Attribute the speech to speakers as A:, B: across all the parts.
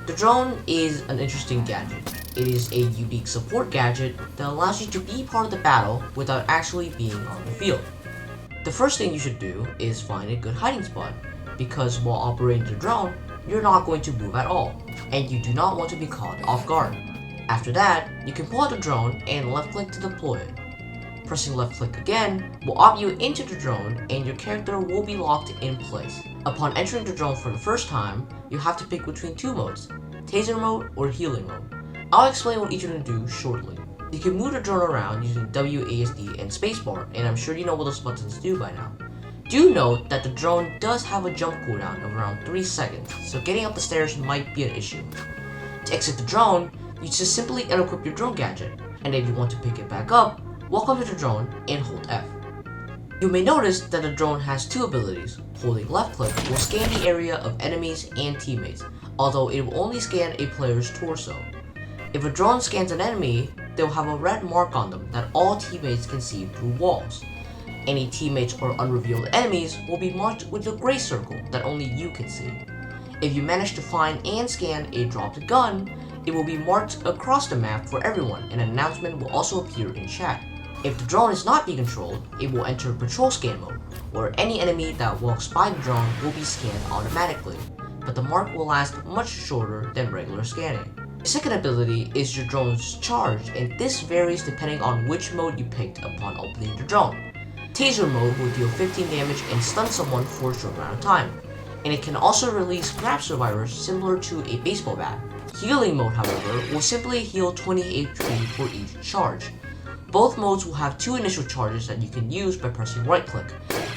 A: The drone is an interesting gadget. It is a unique support gadget that allows you to be part of the battle without actually being on the field. The first thing you should do is find a good hiding spot, because while operating the drone, you're not going to move at all, and you do not want to be caught off guard. After that, you can pull out the drone and left click to deploy it. Pressing left click again will opt you into the drone and your character will be locked in place. Upon entering the drone for the first time, you have to pick between two modes, Taser mode or healing mode. I'll explain what each of them do shortly. You can move the drone around using WASD and spacebar, and I'm sure you know what those buttons do by now. Do note that the drone does have a jump cooldown of around 3 seconds, so getting up the stairs might be an issue. To exit the drone, you just simply unequip your drone gadget, and if you want to pick it back up, walk up to the drone and hold F. You may notice that the drone has two abilities. Holding left click will scan the area of enemies and teammates, although it will only scan a player's torso. If a drone scans an enemy, they'll have a red mark on them that all teammates can see through walls. Any teammates or unrevealed enemies will be marked with a gray circle that only you can see. If you manage to find and scan a dropped gun, it will be marked across the map for everyone, and an announcement will also appear in chat. If the drone is not being controlled, it will enter patrol scan mode, where any enemy that walks by the drone will be scanned automatically, but the mark will last much shorter than regular scanning. The second ability is your drone's charge, and this varies depending on which mode you picked upon opening the drone. Taser mode will deal 15 damage and stun someone for a short amount of time, and it can also release grab survivors similar to a baseball bat. Healing mode, however, will simply heal 20 HP for each charge. Both modes will have two initial charges that you can use by pressing right click,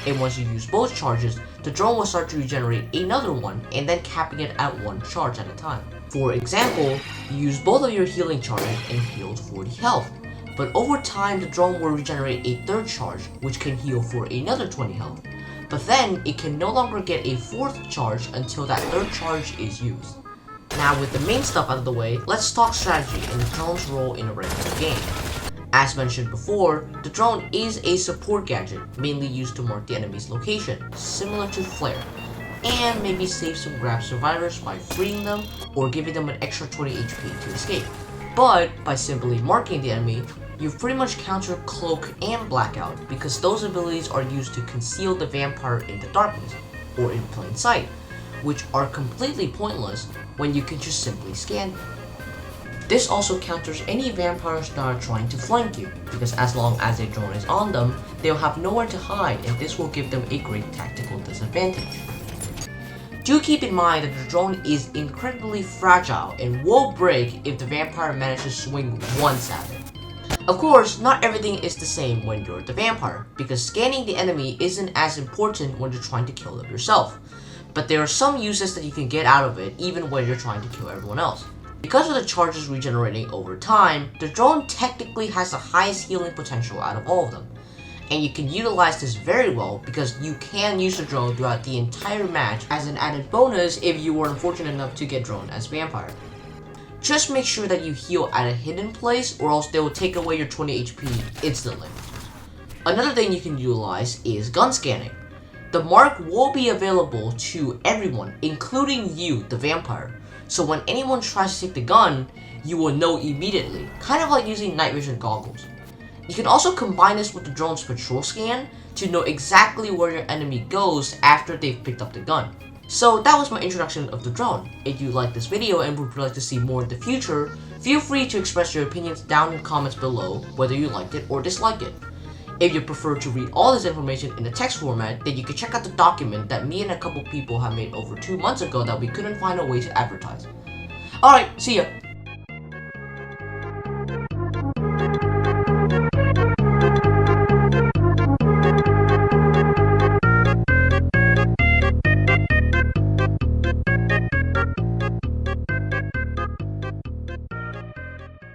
A: and once you use both charges, the drone will start to regenerate another one and then capping it at one charge at a time. For example, you use both of your healing charges and healed 40 health, but over time the drone will regenerate a third charge which can heal for another 20 health, but then it can no longer get a fourth charge until that third charge is used. Now with the main stuff out of the way, let's talk strategy and the drone's role in a regular game. As mentioned before, the drone is a support gadget, mainly used to mark the enemy's location, similar to Flare, and maybe save some grab survivors by freeing them or giving them an extra 20 HP to escape. But by simply marking the enemy, you've pretty much countered Cloak and Blackout, because those abilities are used to conceal the vampire in the darkness, or in plain sight, which are completely pointless when you can just simply scan them. This also counters any vampires that are trying to flank you, because as long as a drone is on them, they'll have nowhere to hide, and this will give them a great tactical disadvantage. Do keep in mind that the drone is incredibly fragile and will break if the vampire manages to swing once at it. Of course, not everything is the same when you're the vampire, because scanning the enemy isn't as important when you're trying to kill them yourself, but there are some uses that you can get out of it even when you're trying to kill everyone else. Because of the charges regenerating over time, the drone technically has the highest healing potential out of all of them. And you can utilize this very well because you can use the drone throughout the entire match as an added bonus if you were unfortunate enough to get drawn as vampire. Just make sure that you heal at a hidden place or else they will take away your 20 HP instantly. Another thing you can utilize is gun scanning. The mark will be available to everyone, including you, the vampire. So when anyone tries to take the gun, you will know immediately, kind of like using night vision goggles. You can also combine this with the drone's patrol scan to know exactly where your enemy goes after they've picked up the gun. So that was my introduction of the drone. If you liked this video and would like to see more in the future, feel free to express your opinions down in the comments below whether you liked it or disliked it. If you prefer to read all this information in the text format, then you can check out the document that me and a couple people have made over 2 months ago that we couldn't find a way to advertise. Alright, see ya!